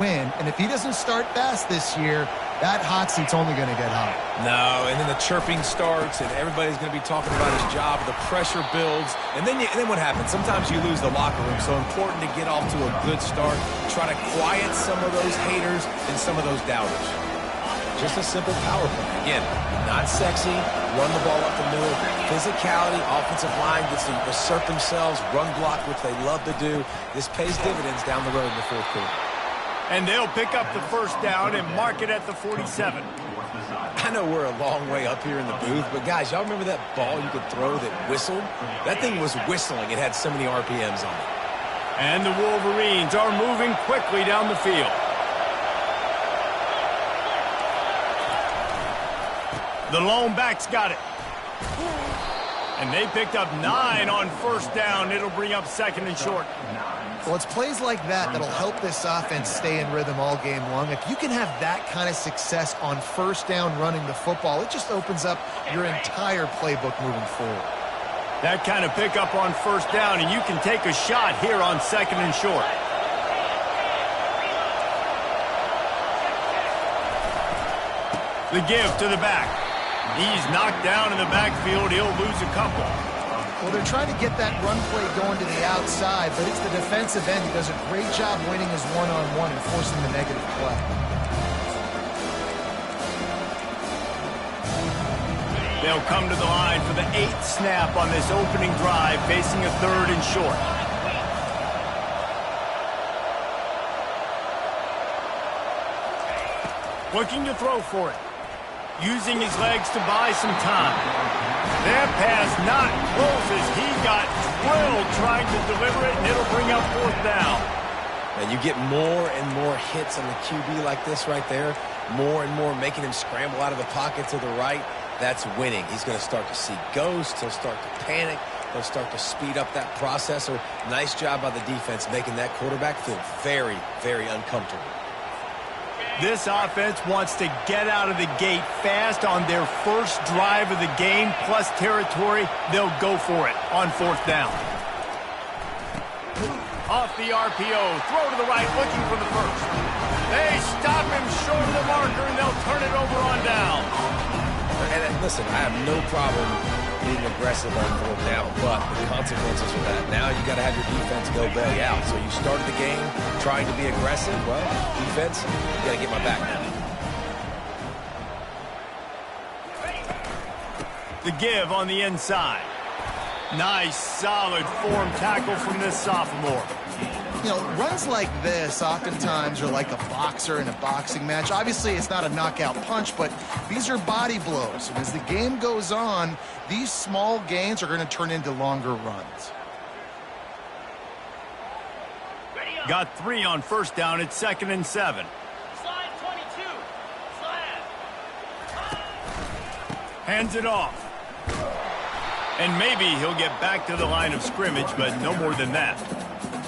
win. And if he doesn't start fast this year, that hot seat's only going to get hot. No, and then the chirping starts, and everybody's going to be talking about his job. The pressure builds, and then what happens? Sometimes you lose the locker room, so important to get off to a good start. Try to quiet some of those haters and some of those doubters. Just a simple power play. Again, not sexy, run the ball up the middle, physicality, offensive line gets to assert themselves, run block, which they love to do. This pays dividends down the road in the fourth quarter. And they'll pick up the first down and mark it at the 47. I know we're a long way up here in the booth, but guys, y'all remember that ball you could throw that whistled? That thing was whistling. It had so many RPMs on it. And the Wolverines are moving quickly down the field. The lone back's got it. And they picked up 9 on first down. It'll bring up second and short. Well, it's plays like that that'll help this offense stay in rhythm all game long. If you can have that kind of success on first down running the football, it just opens up your entire playbook moving forward. That kind of pickup on first down, and you can take a shot here on second and short. The give to the back. He's knocked down in the backfield. He'll lose a couple. Well, they're trying to get that run play going to the outside, but it's the defensive end who does a great job winning his one-on-one and forcing the negative play. They'll come to the line for the 8th snap on this opening drive, facing a third and short. Looking to throw for it. Using his legs to buy some time. That pass not close as he got drilled trying to deliver it, and it'll bring up fourth down. And you get more and more hits on the QB like this right there, more and more making him scramble out of the pocket to the right. That's winning. He's going to start to see ghosts. He'll start to panic. He'll start to speed up that process. So nice job by the defense making that quarterback feel very, very uncomfortable. This offense wants to get out of the gate fast on their first drive of the game, plus territory. They'll go for it on fourth down. Off the RPO, throw to the right, looking for the first. They stop him short of the marker, and they'll turn it over on down. And listen, I have no problem being aggressive on fourth down, but the consequences of that. Now you got to have your defense go bail you out. So you started the game trying to be aggressive. Well, defense, you got to get my back now. The give on the inside. Nice, solid form tackle from this sophomore. You know, runs like this oftentimes are like a boxer in a boxing match. Obviously, it's not a knockout punch, but these are body blows. And as the game goes on, these small gains are going to turn into longer runs. Got 3 on first down. It's 2nd and 7. Slide 22. Slide. Hands it off. And maybe he'll get back to the line of scrimmage, but no more than that.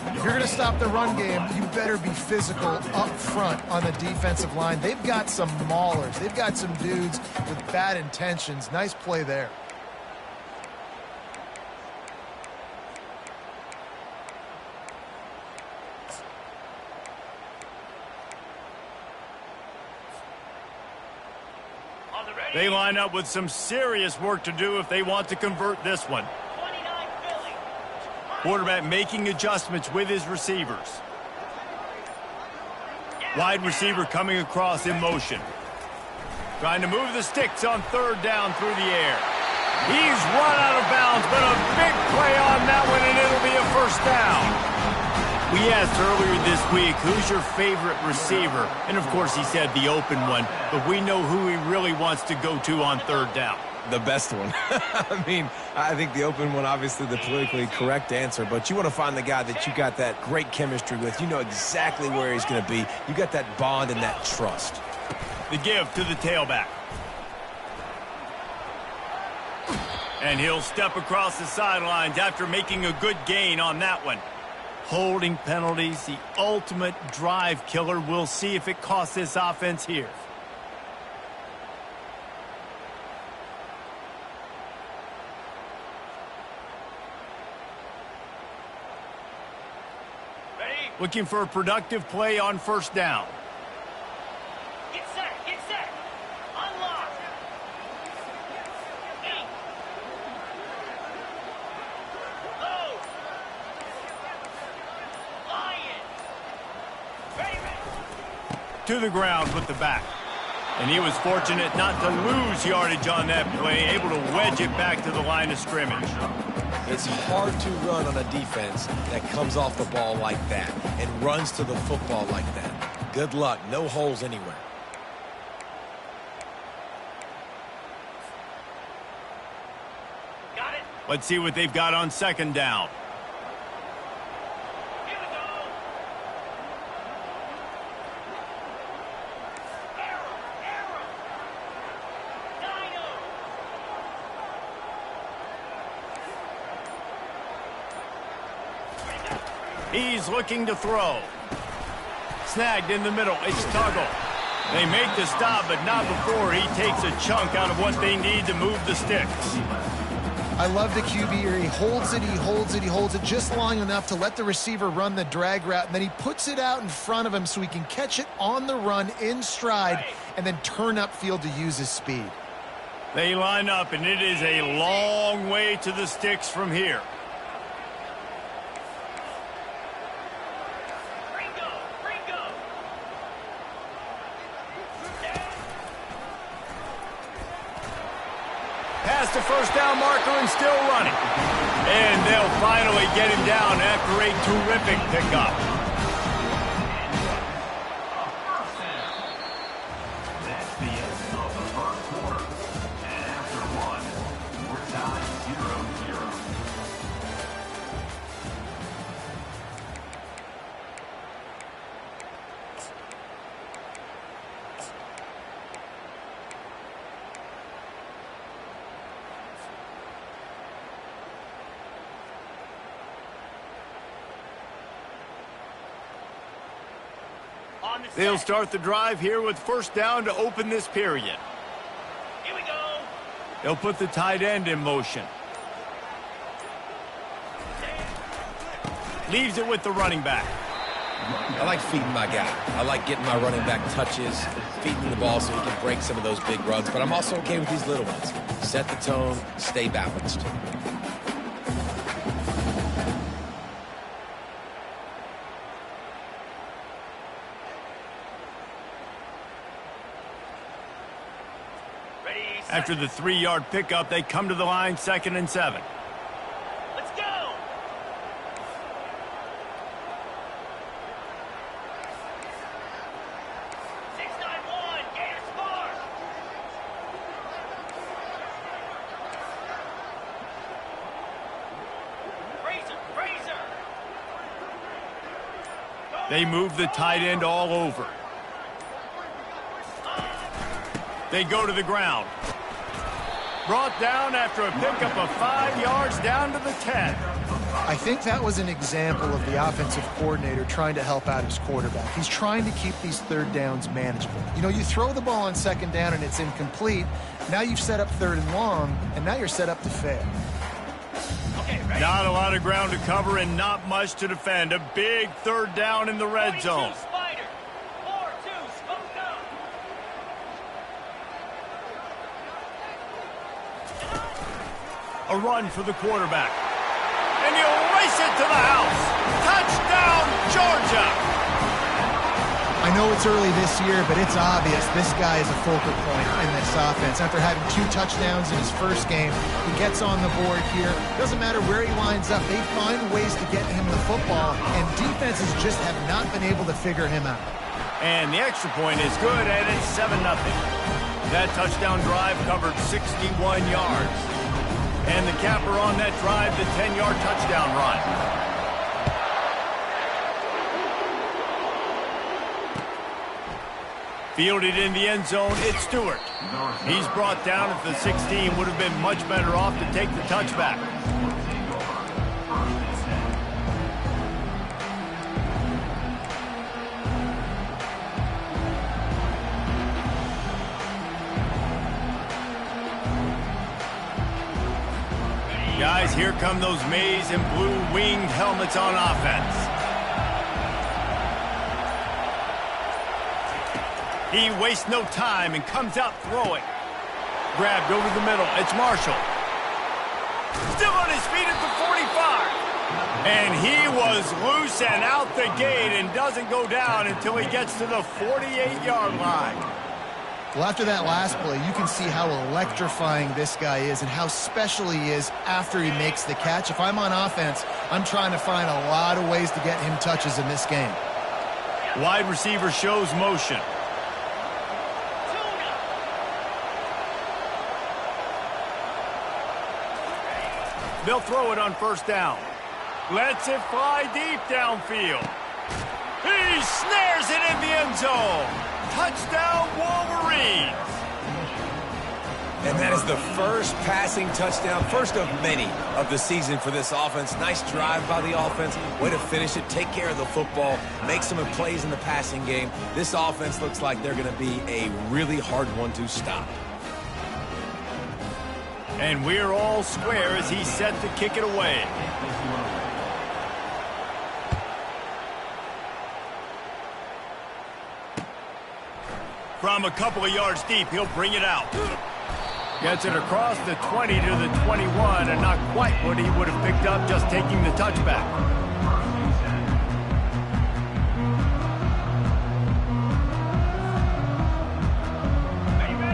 If you're going to stop the run game, you better be physical up front on the defensive line. They've got some maulers. They've got some dudes with bad intentions. Nice play there. They line up with some serious work to do if they want to convert this one. Quarterback making adjustments with his receivers. Wide receiver coming across in motion. Trying to move the sticks on third down through the air. He's run out of bounds, but a big play on that one, and it'll be a first down. We asked earlier this week, who's your favorite receiver? And, of course, he said the open one, but we know who he really wants to go to on third down. The best one. I mean, I think the open one, obviously the politically correct answer, but you want to find the guy that you got that great chemistry with. You know exactly where he's going to be. You got that bond and that trust. The give to the tailback. And he'll step across the sidelines after making a good gain on that one. Holding penalties, the ultimate drive killer. We'll see if it costs this offense here. Looking for a productive play on first down. Get set, get set. Unlock. 8. Low. Lion. Ready, ready. To the ground with the back. And he was fortunate not to lose yardage on that play, able to wedge it back to the line of scrimmage. It's hard to run on a defense that comes off the ball like that and runs to the football like that. Good luck. No holes anywhere. Got it. Let's see what they've got on second down. Here we go. Arrow. Dino. He's looking to throw. Snagged in the middle. It's Tuggle. They make the stop, but not before he takes a chunk out of what they need to move the sticks. I love the QB here. He holds it, he holds it, he holds it just long enough to let the receiver run the drag route, and then he puts it out in front of him so he can catch it on the run in stride and then turn upfield to use his speed. They line up, and it is a long way to the sticks from here. Past the first down marker and still running. And they'll finally get him down after a terrific pickup. That's the end of the first quarter. And after one, we're tied 0-0. They'll start the drive here with first down to open this period. Here we go. They'll put the tight end in motion. Leaves it with the running back. I like feeding my guy. I like getting my running back touches, feeding the ball so he can break some of those big runs. But I'm also okay with these little ones. Set the tone, stay balanced. After the 3-yard pickup, they come to the line 2nd and 7. Let's go. Gator Spark. Razor. They move the tight end all over. They go to the ground. Brought down after a pickup of 5 yards down to the 10. I think that was an example of the offensive coordinator trying to help out his quarterback. He's trying to keep these third downs manageable. You know, you throw the ball on second down and it's incomplete. Now you've set up third and long, and now you're set up to fail. Okay, ready? Not a lot of ground to cover and not much to defend. A big third down in the red zone. Spider. 4-2, smoked up. A run for the quarterback. And he'll race it to the house. Touchdown, Georgia! I know it's early this year, but it's obvious this guy is a focal point in this offense. After having 2 touchdowns in his first game, he gets on the board here. Doesn't matter where he lines up. They find ways to get him the football, and defenses just have not been able to figure him out. And the extra point is good, and it's 7-0. That touchdown drive covered 61 yards. And the capper on that drive, the 10-yard touchdown run. Fielded in the end zone, it's Stewart. He's brought down at the 16. Would have been much better off to take the touchback. Guys, here come those maize and blue winged helmets on offense. He wastes no time and comes out throwing. Grabbed over the middle. It's Marshall. Still on his feet at the 45. And he was loose and out the gate and doesn't go down until he gets to the 48-yard line. Well, after that last play, you can see how electrifying this guy is and how special he is after he makes the catch. If I'm on offense, I'm trying to find a lot of ways to get him touches in this game. Wide receiver shows motion. They'll throw it on first down. Lets it fly deep downfield. He snares it in the end zone. Touchdown, Wolverines. And that is the first passing touchdown, first of many of the season for this offense. Nice drive by the offense. Way to finish it, take care of the football, make some plays in the passing game. This offense looks like they're going to be a really hard one to stop. And we're all square as he's set to kick it away. From a couple of yards deep, he'll bring it out. Gets it across the 20 to the 21, and not quite what he would have picked up just taking the touchback.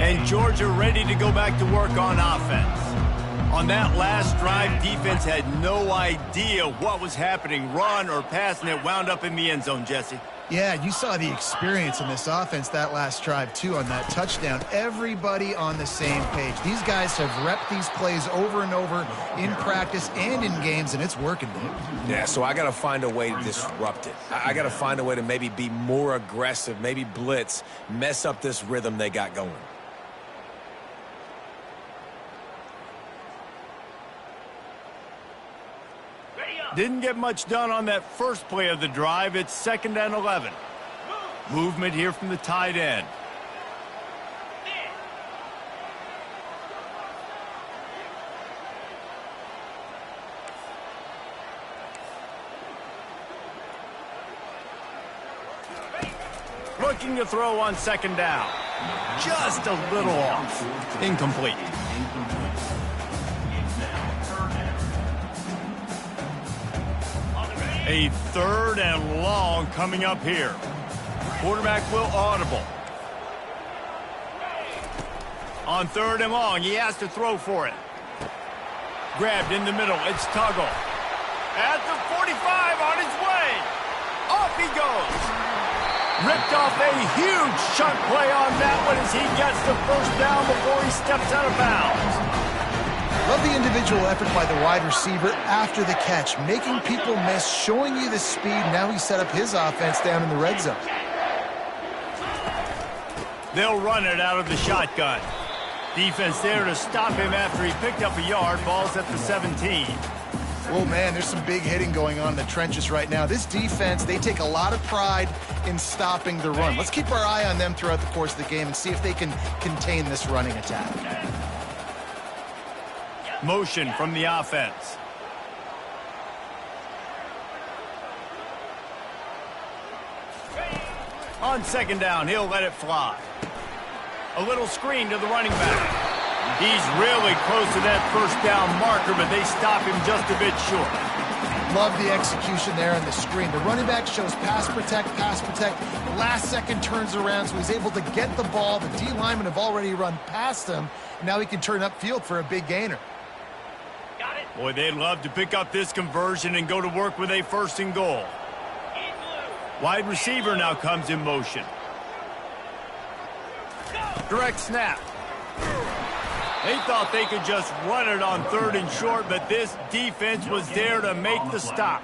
And Georgia ready to go back to work on offense. On that last drive, defense had no idea what was happening, run or pass, and it wound up in the end zone, Jesse. Yeah, you saw the experience in this offense that last drive, too, on that touchdown. Everybody on the same page. These guys have repped these plays over and over in practice and in games, and it's working, dude. Yeah, so I got to find a way to disrupt it. I got to find a way to maybe be more aggressive, maybe blitz, mess up this rhythm they got going. Didn't get much done on that first play of the drive. It's 2nd and 11. Movement here from the tight end. Looking to throw on 2nd down. Just a little off. Incomplete. A 3rd and long coming up here. Quarterback will audible. On 3rd and long, he has to throw for it. Grabbed in the middle, it's Tuggle. At the 45, on his way. Off he goes. Ripped off a huge chunk play on that one as he gets the first down before he steps out of bounds. Love the individual effort by the wide receiver after the catch, making people miss, showing you the speed. Now he set up his offense down in the red zone. They'll run it out of the shotgun. Defense there to stop him after he picked up a yard. Ball's at the 17. Oh, man, there's some big hitting going on in the trenches right now. This defense, they take a lot of pride in stopping the run. Let's keep our eye on them throughout the course of the game and see if they can contain this running attack. Motion from the offense. On 2nd down, he'll let it fly. A little screen to the running back. He's really close to that first down marker, but they stop him just a bit short. Love the execution there on the screen. The running back shows pass protect. Last second turns around, so he's able to get the ball. The D linemen have already run past him. Now he can turn upfield for a big gainer. Boy, they'd love to pick up this conversion and go to work with a 1st and goal. Wide receiver now comes in motion. Direct snap. They thought they could just run it on 3rd and short, but this defense was there to make the stop.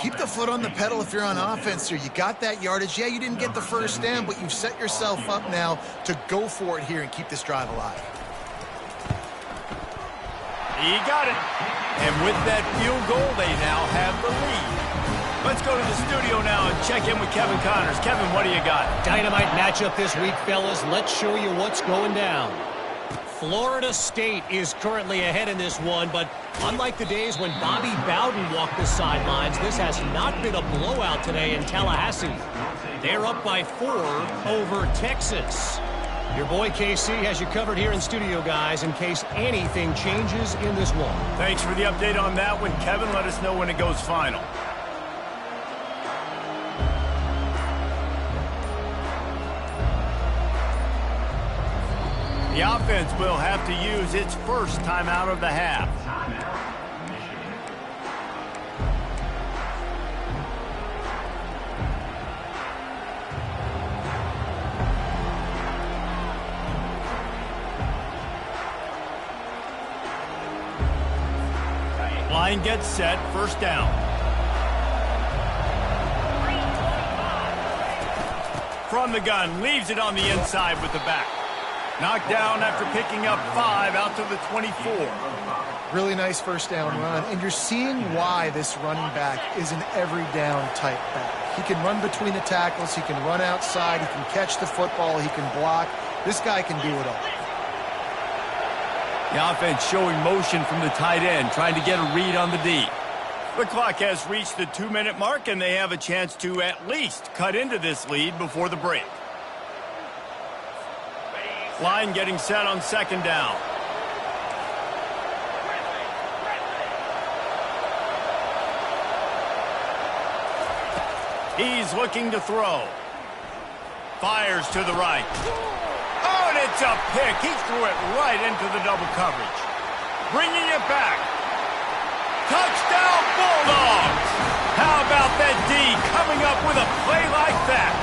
Keep the foot on the pedal if you're on offense here. You got that yardage. Yeah, you didn't get the first down, but you've set yourself up now to go for it here and keep this drive alive. He got it. And with that field goal, they now have the lead. Let's go to the studio now and check in with Kevin Connors. Kevin, what do you got? Dynamite matchup this week, fellas. Let's show you what's going down. Florida State is currently ahead in this one, but unlike the days when Bobby Bowden walked the sidelines, this has not been a blowout today in Tallahassee. They're up by 4 over Texas. Your boy KC has you covered here in studio, guys, in case anything changes in this one. Thanks for the update on that one, Kevin. Let us know when it goes final. The offense will have to use its first timeout of the half. Line gets set, first down. From the gun, leaves it on the inside with the back. Knocked down after picking up 5 out to the 24. Really nice first down run, and you're seeing why this running back is an every down type back. He can run between the tackles, he can run outside, he can catch the football, he can block. This guy can do it all. The offense showing motion from the tight end, trying to get a read on the D. The clock has reached the 2-minute mark, and they have a chance to at least cut into this lead before the break. Line getting set on second down. He's looking to throw. Fires to the right. Oh, and it's a pick. He threw it right into the double coverage. Bringing it back. Touchdown, Bulldogs! How about that D coming up with a play like that?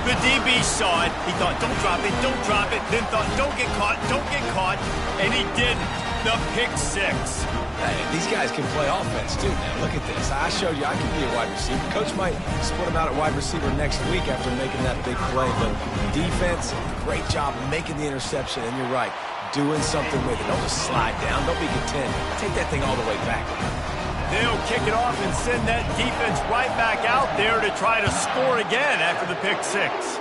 The DB saw it. He thought, don't drop it, don't drop it. Then thought, don't get caught, don't get caught. And he did the pick 6. Hey, these guys can play offense, too, man. Look at this. I showed you I can be a wide receiver. Coach might split him out at wide receiver next week after making that big play. But defense, great job making the interception. And you're right, doing something with it. Don't just slide down. Don't be content. Take that thing all the way back. They'll kick it off and send that defense right back out there to try to score again after the pick 6.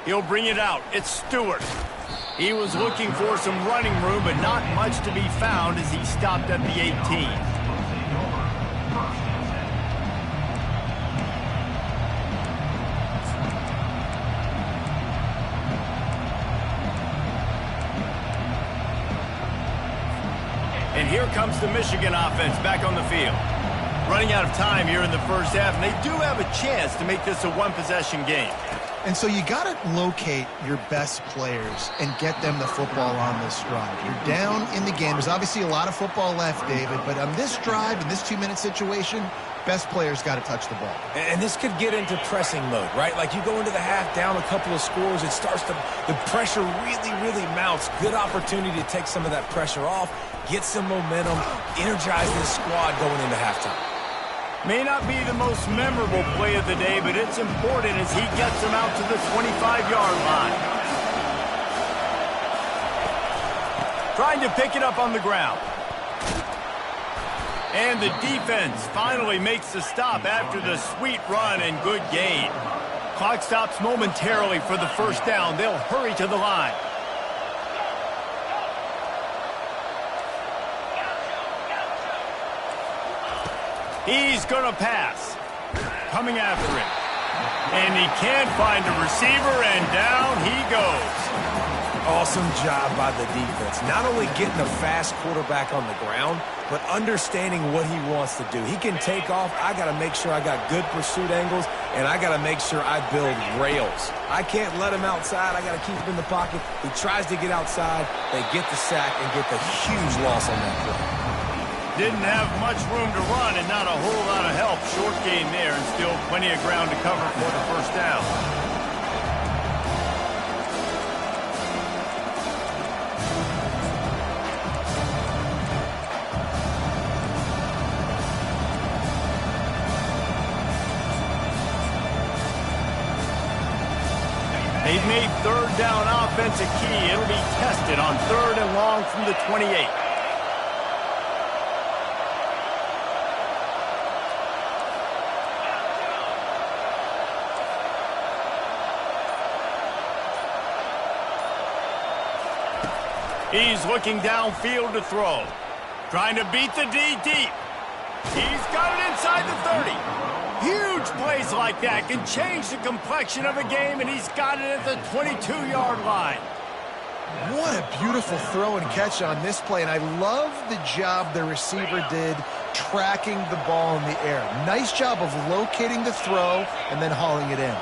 He'll bring it out. It's Stewart. He was looking for some running room, but not much to be found as he stopped at the 18. And here comes the Michigan offense back on the field. Running out of time here in the first half, and they do have a chance to make this a one-possession game. And so you got to locate your best players and get them the football on this drive. You're down in the game. There's obviously a lot of football left, David, but on this drive, in this 2-minute situation, best players got to touch the ball. And this could get into pressing mode, right? Like you go into the half down a couple of scores, it starts to, the pressure really mounts. Good opportunity to take some of that pressure off, get some momentum, energize this squad going into halftime. May not be the most memorable play of the day, but it's important as he gets them out to the 25-yard line. Trying to pick it up on the ground. And the defense finally makes the stop after the sweet run and good gain. Clock stops momentarily for the first down. They'll hurry to the line. He's going to pass. Coming after him. And he can't find a receiver, and down he goes. Awesome job by the defense. Not only getting a fast quarterback on the ground, but understanding what he wants to do. He can take off. I got to make sure I got good pursuit angles, and I got to make sure I build rails. I can't let him outside. I got to keep him in the pocket. He tries to get outside. They get the sack and get the huge loss on that play. Didn't have much room to run and not a whole lot of help. Short gain there and still plenty of ground to cover for the first down. They've made third down offense a key. It'll be tested on 3rd and long from the 28. He's looking downfield to throw. Trying to beat the D deep. He's got it inside the 30. Huge plays like that can change the complexion of a game, and he's got it at the 22-yard line. What a beautiful throw and catch on this play, and I love the job the receiver did tracking the ball in the air. Nice job of locating the throw and then hauling it in.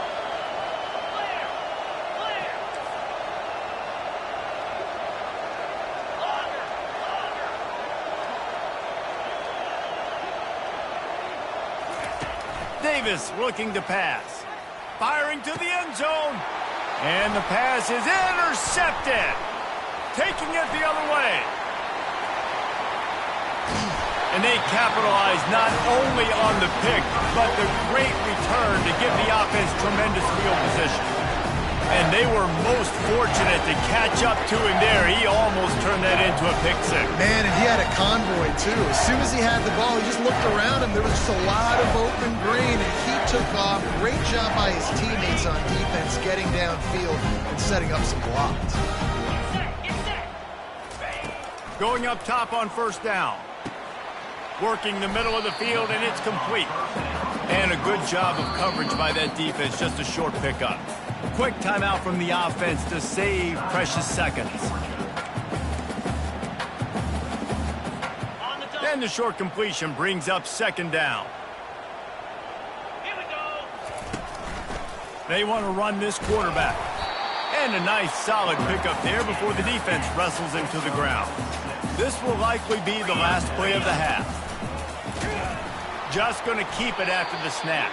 Davis looking to pass. Firing to the end zone. And the pass is intercepted. Taking it the other way. And they capitalize not only on the pick, but the great return to give the offense tremendous field position. And they were most fortunate to catch up to him there. He almost turned that into a pick six. Man, and he had a convoy, too. As soon as he had the ball, he just looked around him. There was just a lot of open green, and he took off. Great job by his teammates on defense, getting downfield and setting up some blocks. Going up top on first down. Working the middle of the field, and it's complete. And a good job of coverage by that defense, just a short pickup. Quick timeout from the offense to save precious seconds. Then the short completion brings up second down. Here we go. They want to run this quarterback. And a nice solid pickup there before the defense wrestles him to the ground. This will likely be the last play of the half. Just going to keep it after the snap.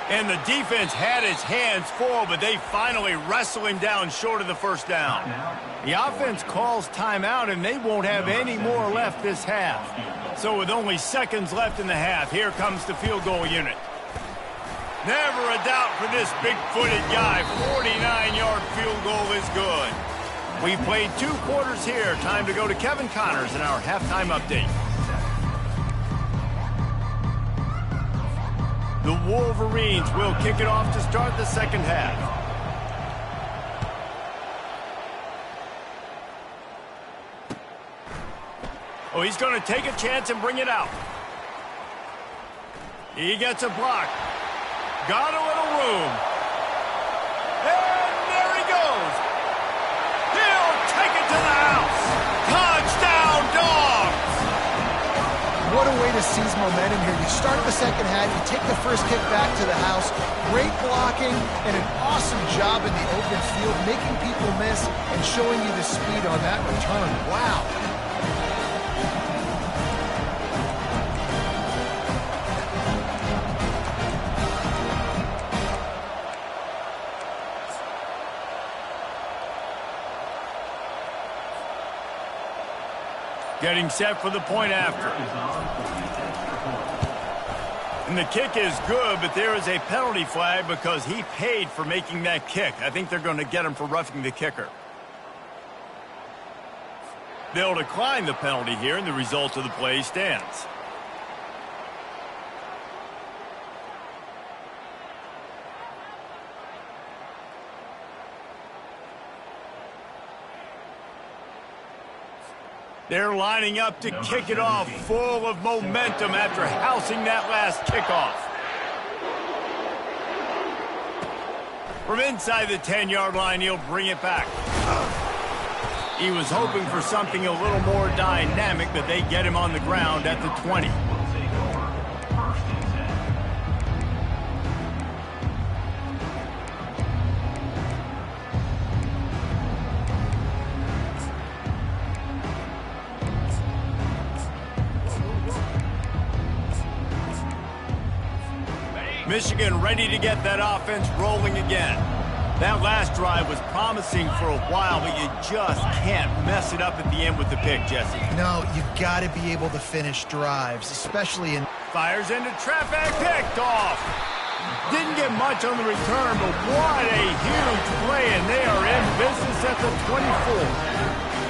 And the defense had his hands full, but they finally wrestle him down short of the first down. The offense calls timeout, and they won't have any more left this half. So with only seconds left in the half, here comes the field goal unit. Never a doubt for this big-footed guy. 49-yard field goal is good. We've played 2 quarters here. Time to go to Kevin Connors in our halftime update. The Wolverines will kick it off to start the second half. Oh, he's going to take a chance and bring it out. He gets a block. Got a little room. And there he goes. He'll take it to the house. Touchdown, Dawgs! What a way to seize momentum here. You start the second half, you take the first kick back to the house. Great blocking and an awesome job in the open field, making people miss and showing you the speed on that return. Wow. Getting set for the point after. And the kick is good, but there is a penalty flag because he paid for making that kick. I think they're going to get him for roughing the kicker. They'll decline the penalty here, and the result of the play stands. They're lining up to kick it off, full of momentum after housing that last kickoff. From inside the 10-yard line, he'll bring it back. He was hoping for something a little more dynamic, but they get him on the ground at the 20. Michigan ready to get that offense rolling again. That last drive was promising for a while, but you just can't mess it up at the end with the pick, Jesse. No, you've got to be able to finish drives, especially in... Fires into traffic, picked off. Didn't get much on the return, but what a huge play, and they are in business at the 24.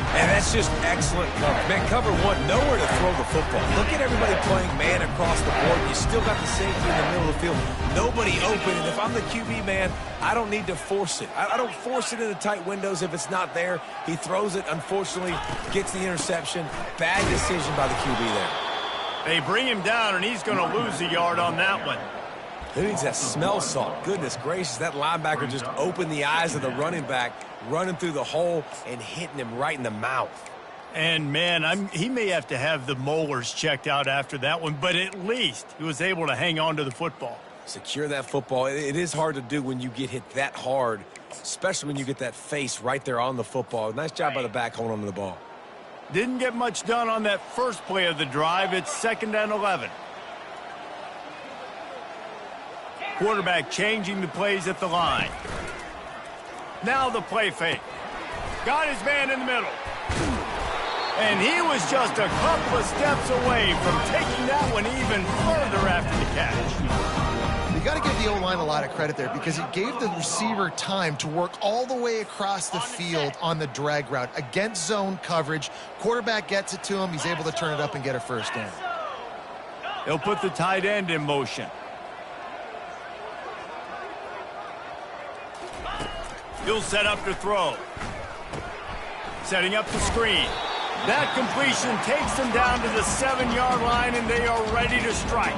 And that's just excellent coverage. Man, cover one, nowhere to throw the football. Look at everybody playing man across the board. You still got the safety in the middle of the field. Nobody open. And if I'm the QB, man, I don't need to force it. I don't force it in the tight windows if it's not there. He throws it, unfortunately, gets the interception. Bad decision by the QB there. They bring him down, and he's going to lose a yard on that one. Who needs that smell salt? Goodness gracious, that linebacker just opened the eyes of the running back, running through the hole and hitting him right in the mouth. And, man, he may have to have the molars checked out after that one, but at least he was able to hang on to the football. Secure that football. It is hard to do when you get hit that hard, especially when you get that face right there on the football. Nice job by the back holding on to the ball. Didn't get much done on that first play of the drive. It's 2nd and 11. Quarterback changing the plays at the line. Now the play fake. Got his man in the middle. And he was just a couple of steps away from taking that one even further after the catch. You got to give the O-line a lot of credit there because it gave the receiver time to work all the way across the field on the drag route against zone coverage. Quarterback gets it to him. He's able to turn it up and get a first down. They'll put the tight end in motion. He'll set up to throw. Setting up the screen. That completion takes them down to the 7-yard line, and they are ready to strike.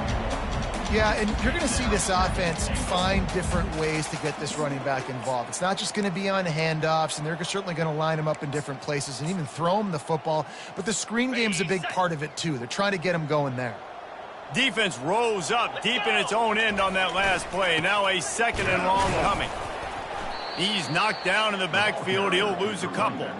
Yeah, and you're going to see this offense find different ways to get this running back involved. It's not just going to be on handoffs, and they're certainly going to line him up in different places and even throw him the football. But the screen game's a big part of it, too. They're trying to get him going there. Defense rose up deep in its own end on that last play. Now a 2nd and long coming. He's knocked down in the backfield. He'll lose a couple.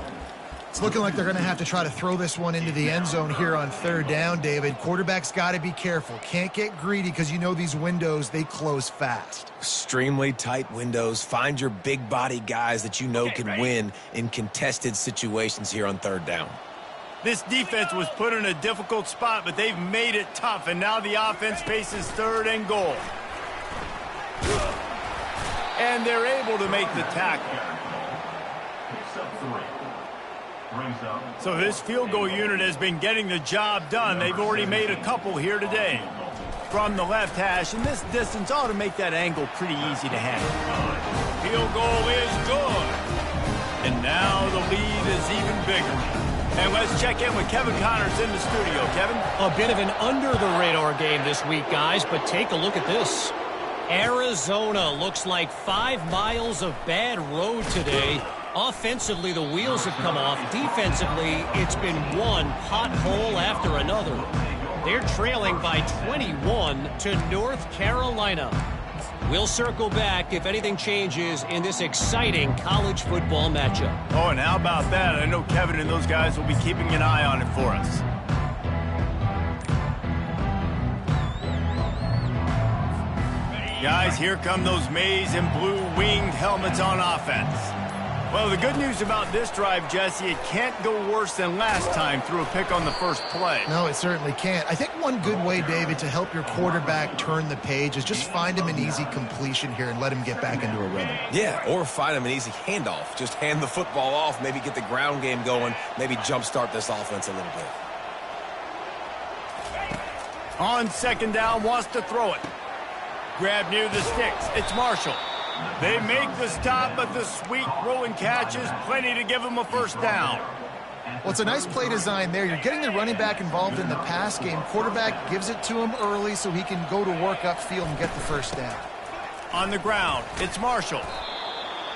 It's looking like they're going to have to try to throw this one into the end zone here on 3rd down, David. Quarterback's got to be careful. Can't get greedy because you know these windows, they close fast. Extremely tight windows. Find your big body guys that you know can win in contested situations here on 3rd down. This defense was put in a difficult spot, but they've made it tough, and now the offense faces 3rd and goal. And they're able to make the tackle. So this field goal unit has been getting the job done. They've already made a couple here today. From the left hash, and this distance ought to make that angle pretty easy to handle. Field goal is good. And now the lead is even bigger. And let's check in with Kevin Connors in the studio. Kevin? A bit of an under-the-radar game this week, guys, but take a look at this. Arizona looks like 5 miles of bad road today. Offensively, the wheels have come off. Defensively, it's been one pothole after another. They're trailing by 21 to North Carolina. We'll circle back if anything changes in this exciting college football matchup. Oh, and how about that? I know Kevin and those guys will be keeping an eye on it for us. Guys, here come those maize and blue winged helmets on offense. Well, the good news about this drive, Jesse, it can't go worse than last time through a pick on the first play. No, it certainly can't. I think one good way, David, to help your quarterback turn the page is just find him an easy completion here and let him get back into a rhythm. Yeah, or find him an easy handoff. Just hand the football off, maybe get the ground game going, maybe jumpstart this offense a little bit. On 2nd down, wants to throw it. Grab near the sticks. It's Marshall. They make the stop, but the sweet throw and catch is plenty to give them a first down. Well, it's a nice play design there. You're getting the running back involved in the pass game. Quarterback gives it to him early so he can go to work upfield and get the first down. On the ground, it's Marshall.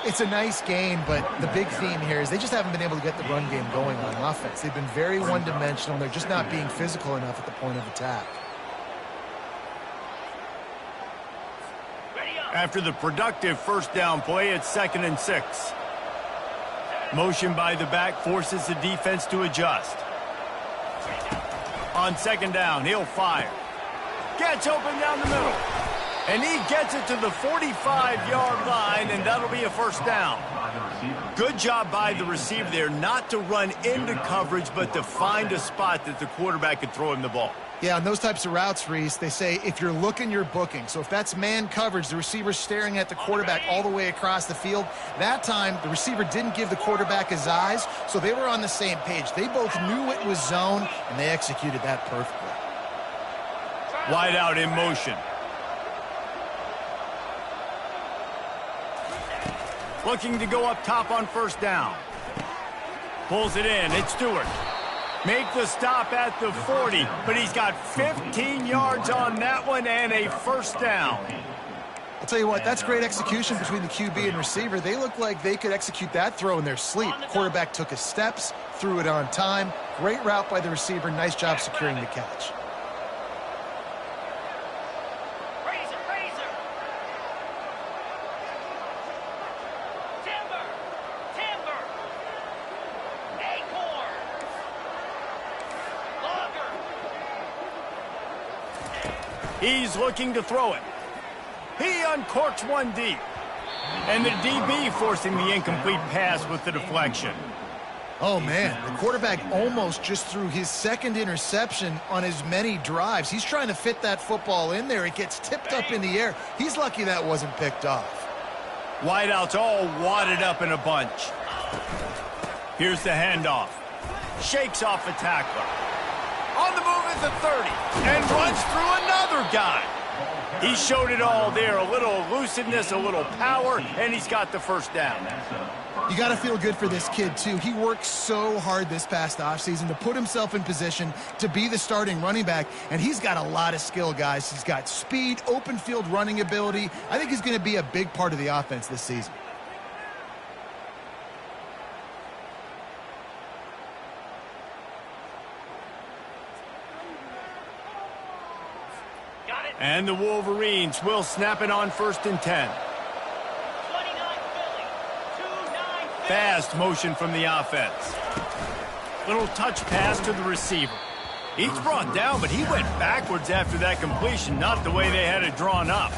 It's a nice game, but the big theme here is they just haven't been able to get the run game going on offense. They've been very one-dimensional. They're just not being physical enough at the point of attack. After the productive first down play, it's 2nd and 6. Motion by the back forces the defense to adjust. On 2nd down, he'll fire. Gets open down the middle. And he gets it to the 45-yard line, and that'll be a first down. Good job by the receiver there not to run into coverage, but to find a spot that the quarterback could throw him the ball. Yeah, on those types of routes, Reese, they say if you're looking, you're booking. So if that's man coverage, the receiver's staring at the quarterback all the way across the field. That time, the receiver didn't give the quarterback his eyes, so they were on the same page. They both knew it was zone, and they executed that perfectly. Wide out in motion. Looking to go up top on first down. Pulls it in. It's Stewart. Make the stop at the 40, but he's got 15 yards on that one and a first down. I'll tell you what, that's great execution between the QB and receiver. They look like they could execute that throw in their sleep. Quarterback took his steps, threw it on time. Great route by the receiver. Nice job securing the catch. He's looking to throw it. He uncorks one deep. And the DB forcing the incomplete pass with the deflection. Oh, man, the quarterback almost just threw his second interception on as many drives. He's trying to fit that football in there. It gets tipped up in the air. He's lucky that wasn't picked off. Wideouts all wadded up in a bunch. Here's the handoff. Shakes off a tackler. On the move at the 30, and runs through another guy. He showed it all there, a little elusiveness, a little power, and he's got the first down. You got to feel good for this kid, too. He worked so hard this past offseason to put himself in position to be the starting running back, and he's got a lot of skill, guys. He's got speed, open field running ability. I think he's going to be a big part of the offense this season. And the Wolverines will snap it on 1st and 10. Fast motion from the offense. Little touch pass to the receiver. He's brought down, but he went backwards after that completion, not the way they had it drawn up.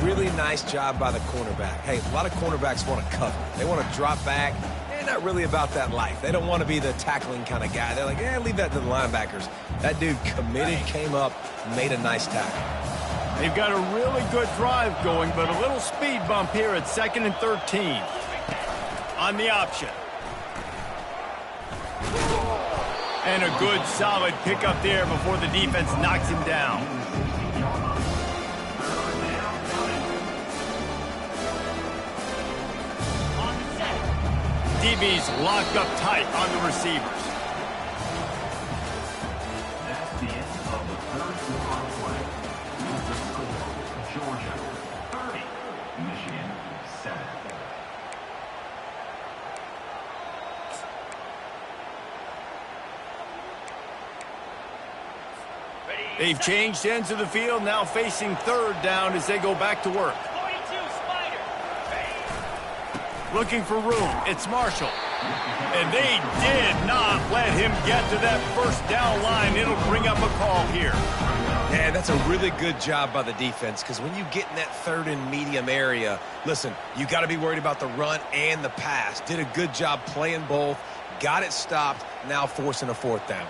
Really nice job by the cornerback. Hey, a lot of cornerbacks want to cover. They want to drop back. They're not really about that life. They don't want to be the tackling kind of guy. They're like, leave that to the linebackers. That dude committed, came up, made a nice tackle. They've got a really good drive going, but a little speed bump here at 2nd and 13. On the option. And a good, solid pickup there before the defense knocks him down. DB's locked up tight on the receivers. That's the end of the third quarter of play. The score, Georgia 30, Michigan 7. They've changed ends of the field, now facing 3rd down as they go back to work. Looking for room. It's Marshall. And they did not let him get to that 1st down line. It'll bring up a call here. Yeah, that's a really good job by the defense, because when you get in that 3rd and medium area, listen, you got to be worried about the run and the pass. Did a good job playing both, got it stopped, now forcing a 4th down.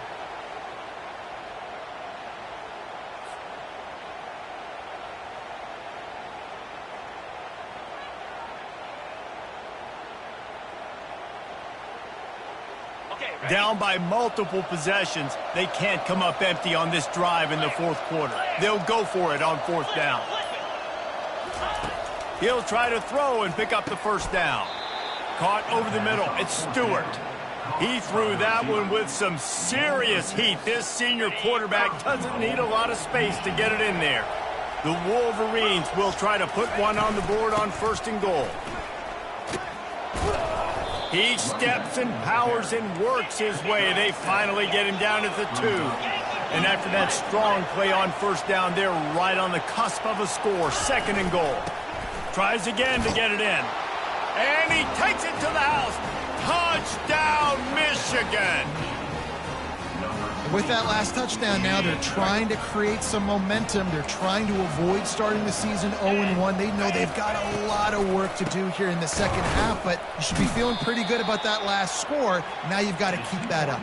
Down by multiple possessions, they can't come up empty on this drive in the 4th quarter. They'll go for it on 4th down. He'll try to throw and pick up the 1st down. Caught over the middle. It's Stewart. He threw that one with some serious heat. This senior quarterback doesn't need a lot of space to get it in there. The Wolverines will try to put one on the board on 1st and goal. He steps and powers and works his way. They finally get him down at the 2. And after that strong play on 1st down, they're right on the cusp of a score. 2nd and goal. Tries again to get it in. And he takes it to the house. Touchdown, Michigan! With that last touchdown now, they're trying to create some momentum. They're trying to avoid starting the season 0-1. They know they've got a lot of work to do here in the 2nd half, but you should be feeling pretty good about that last score. Now you've got to keep that up.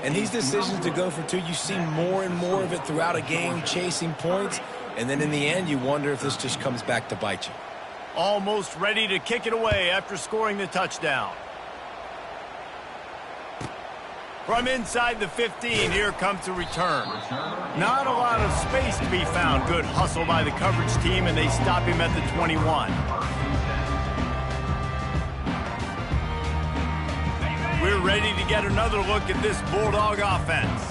And these decisions to go for 2, you see more and more of it throughout a game, chasing points, and then in the end, you wonder if this just comes back to bite you. Almost ready to kick it away after scoring the touchdown. From inside the 15, here comes the return. Not a lot of space to be found. Good hustle by the coverage team, and they stop him at the 21. we're ready to get another look at this Bulldog offense.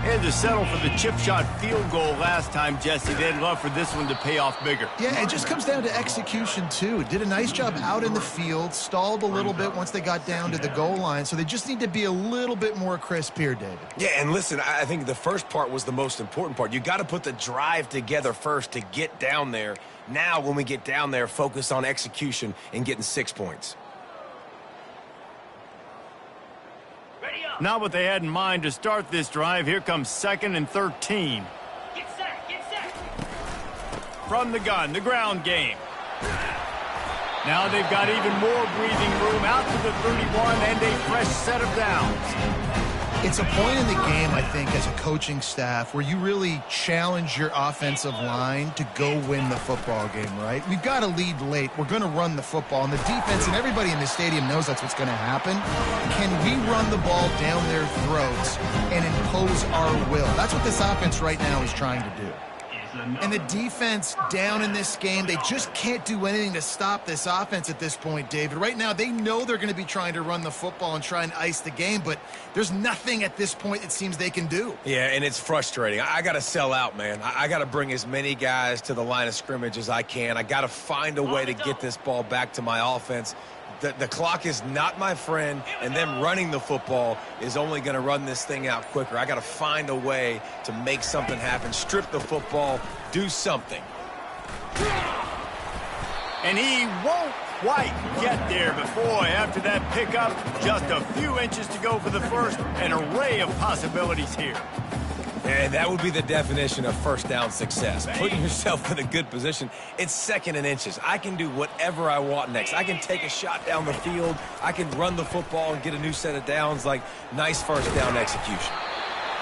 They had to settle for the chip shot field goal last time, Jesse. They'd love for this one to pay off bigger. Yeah, it just comes down to execution, too. Did a nice job out in the field, stalled a little bit once they got down to the goal line, so they just need to be a little bit more crisp here, David. Yeah, and listen, I think the first part was the most important part. You got to put the drive together first to get down there. Now, when we get down there, focus on execution and getting 6 points. Not what they had in mind to start this drive. Here comes 2nd and 13. Get set, get set. From the gun, the ground game. Now they've got even more breathing room out to the 31 and a fresh set of downs. It's a point in the game, I think, as a coaching staff where you really challenge your offensive line to go win the football game, right? We've got to lead late. We're going to run the football. And the defense and everybody in the stadium knows that's what's going to happen. Can we run the ball down their throats and impose our will? That's what this offense right now is trying to do. And the defense down in this game, they just can't do anything to stop this offense at this point, David. Right now, they know they're going to be trying to run the football and try and ice the game, but there's nothing at this point it seems they can do. Yeah, and it's frustrating. I got to sell out, man. I got to bring as many guys to the line of scrimmage as I can. I got to find a way to get this ball back to my offense. The clock is not my friend, and them running the football is only going to run this thing out quicker. I got to find a way to make something happen, strip the football, do something. And he won't quite get there, but boy, after that pickup, just a few inches to go for the first, an array of possibilities here. And that would be the definition of first down success. Putting yourself in a good position. It's 2nd and inches. I can do whatever I want next. I can take a shot down the field. I can run the football and get a new set of downs. Like, nice first down execution.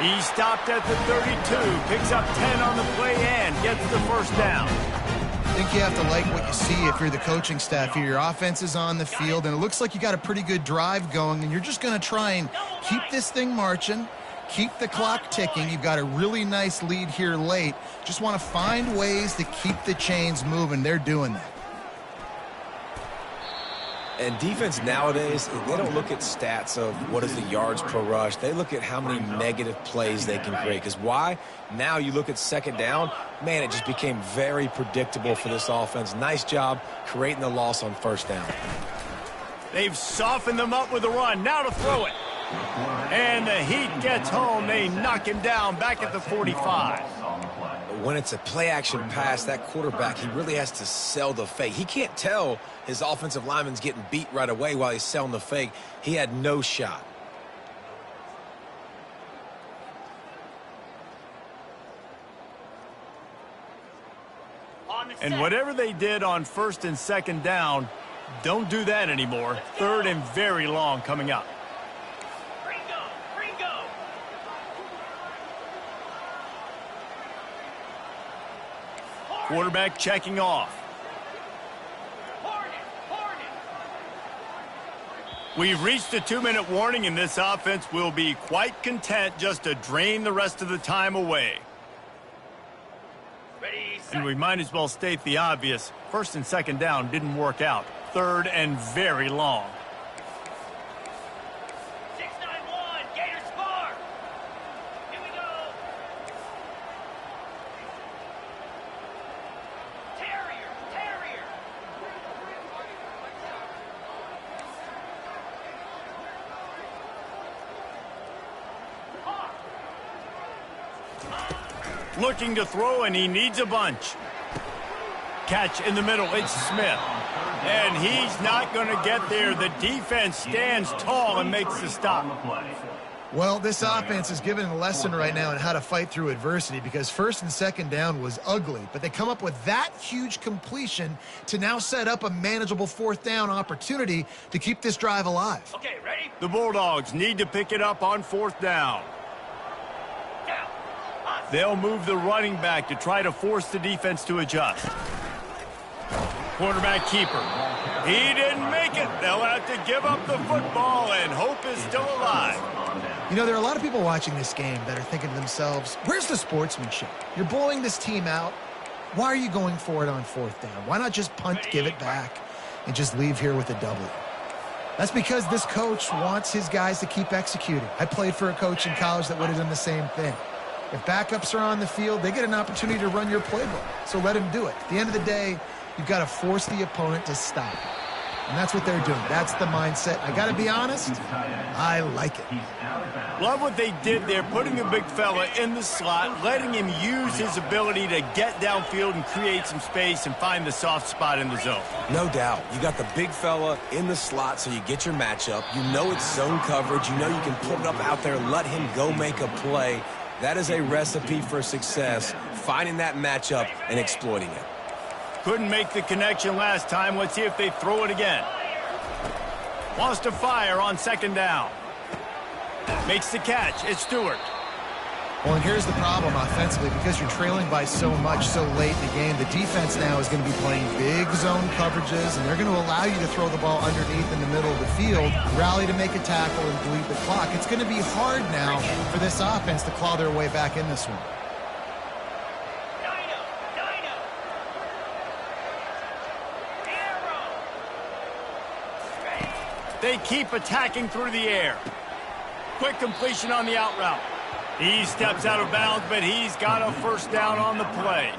He stopped at the 32, picks up 10 on the play and gets the first down. I think you have to like what you see if you're the coaching staff here. Your offense is on the field, and it looks like you got a pretty good drive going, and you're just going to try and keep this thing marching. Keep the clock ticking. You've got a really nice lead here late. Just want to find ways to keep the chains moving. They're doing that. And defense nowadays, they don't look at stats of what is the yards per rush. They look at how many negative plays they can create. Because why? Now you look at 2nd down, man, it just became very predictable for this offense. Nice job creating the loss on 1st down. They've softened them up with a run. Now to throw it. And the heat gets home. They knock him down back at the 45. When it's a play-action pass, that quarterback, he really has to sell the fake. He can't tell his offensive lineman's getting beat right away while he's selling the fake. He had no shot. And whatever they did on 1st and 2nd down, don't do that anymore. 3rd and very long coming up. Quarterback checking off. We've reached the 2-minute warning, and this offense will be quite content just to drain the rest of the time away. And we might as well state the obvious. 1st and 2nd down didn't work out. 3rd and very long. 6-9-1, Gators score. Here we go. Terrier. Looking to throw, and he needs a bunch. Catch in the middle. It's Smith. And he's not going to get there. The defense stands tall and makes the stop. Well, this offense is giving a lesson right now on how to fight through adversity, because 1st and 2nd down was ugly, but they come up with that huge completion to now set up a manageable 4th down opportunity to keep this drive alive. Okay, ready? The Bulldogs need to pick it up on 4th down. They'll move the running back to try to force the defense to adjust. Quarterback keeper. He didn't make it. They'll have to give up the football, and hope is still alive. You know, there are a lot of people watching this game that are thinking to themselves, where's the sportsmanship? You're blowing this team out. Why are you going for it on 4th down? Why not just punt, give it back, and just leave here with a W? That's because this coach wants his guys to keep executing. I played for a coach in college that would have done the same thing. If backups are on the field, they get an opportunity to run your playbook. So let them do it. At the end of the day, you've got to force the opponent to stop. And that's what they're doing. That's the mindset. I got to be honest, I like it. Love what they did there, putting the big fella in the slot, letting him use his ability to get downfield and create some space and find the soft spot in the zone. No doubt. You got the big fella in the slot, so you get your matchup. You know it's zone coverage. You know you can put it up out there, let him go make a play. That is a recipe for success, finding that matchup and exploiting it. Couldn't make the connection last time. Let's see if they throw it again. Wants to fire on second down. Makes the catch. It's Stewart. Well, and here's the problem offensively. Because you're trailing by so much so late in the game, the defense now is going to be playing big zone coverages, and they're going to allow you to throw the ball underneath in the middle of the field, rally to make a tackle, and bleed the clock. It's going to be hard now for this offense to claw their way back in this one. They keep attacking through the air. Quick completion on the out route. He steps out of bounds, but he's got a first down on the play.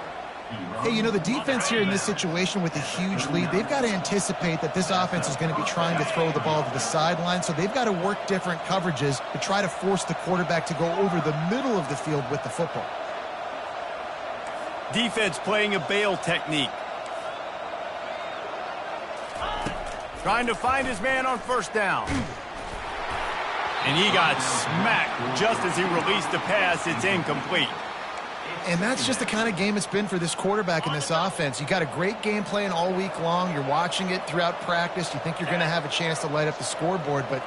Hey, you know, the defense here in this situation with a huge lead, they've got to anticipate that this offense is going to be trying to throw the ball to the sideline, so they've got to work different coverages to try to force the quarterback to go over the middle of the field with the football. Defense playing a bail technique. Trying to find his man on first down. And he got smacked just as he released the pass. It's incomplete. And that's just the kind of game it's been for this quarterback in this offense. You got a great game plan all week long. You're watching it throughout practice. You think you're going to have a chance to light up the scoreboard, but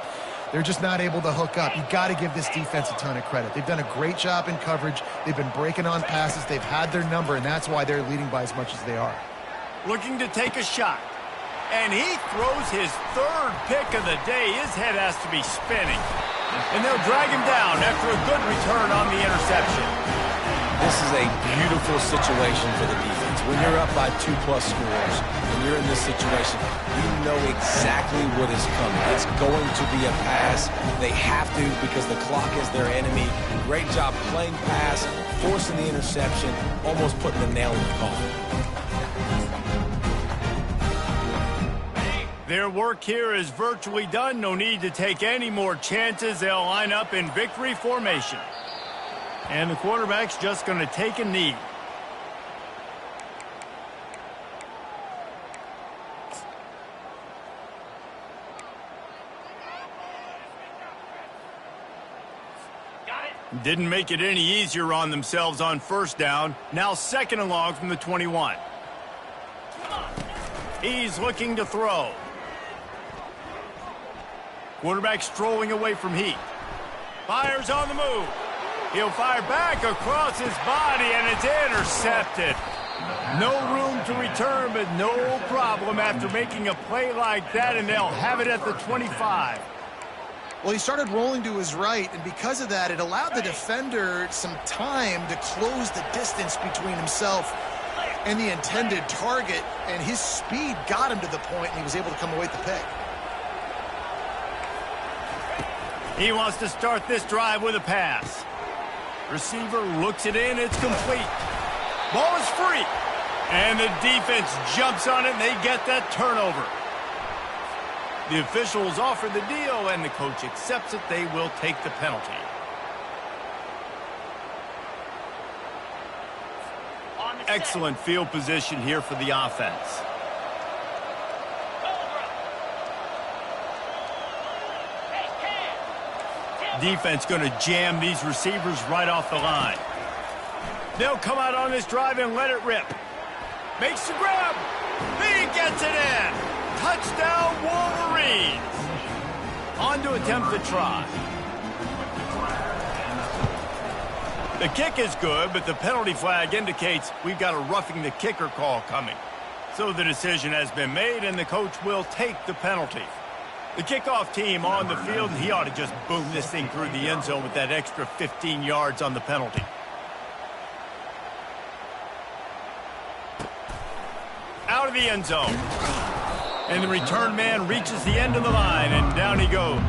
they're just not able to hook up. You got to give this defense a ton of credit. They've done a great job in coverage. They've been breaking on passes. They've had their number, and that's why they're leading by as much as they are. Looking to take a shot. And he throws his third pick of the day. His head has to be spinning. And they'll drag him down after a good return on the interception. This is a beautiful situation for the defense. When you're up by 2+ scores and you're in this situation, you know exactly what is coming. It's going to be a pass. They have to because the clock is their enemy. Great job playing pass, forcing the interception, almost putting the nail in the coffin. Their work here is virtually done. No need to take any more chances. They'll line up in victory formation. And the quarterback's just going to take a knee. Didn't make it any easier on themselves on first down. Now second and long from the 21. He's looking to throw. Quarterback strolling away from heat. Fires on the move. He'll fire back across his body, and it's intercepted. No room to return, but no problem after making a play like that, and they'll have it at the 25. Well, he started rolling to his right, and because of that, it allowed the defender some time to close the distance between himself and the intended target, and his speed got him to the point, and he was able to come away with the pick. He wants to start this drive with a pass. Receiver looks it in. It's complete. Ball is free. And the defense jumps on it, and they get that turnover. The officials offer the deal, and the coach accepts it. They will take the penalty. Excellent field position here for the offense. Defense going to jam these receivers right off the line. They'll come out on this drive and let it rip. Makes the grab. He gets it in. Touchdown, Wolverines. On to attempt the try. The kick is good, but the penalty flag indicates we've got a roughing the kicker call coming. So the decision has been made, and the coach will take the penalty. The kickoff team on the field, he ought to just boom this thing through the end zone with that extra 15 yards on the penalty. Out of the end zone. And the return man reaches the end of the line, and down he goes.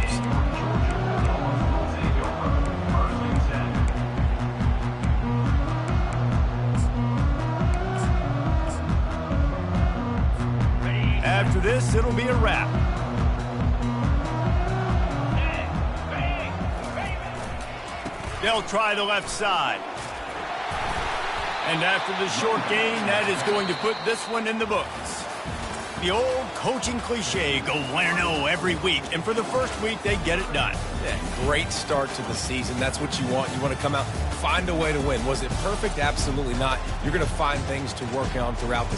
After this, it'll be a wrap. They'll try the left side. And after the short gain, that is going to put this one in the books. The old coaching cliche, go 1-0 every week. And for the first week, they get it done. Yeah, great start to the season. That's what you want. You want to come out, find a way to win. Was it perfect? Absolutely not. You're going to find things to work on throughout the season.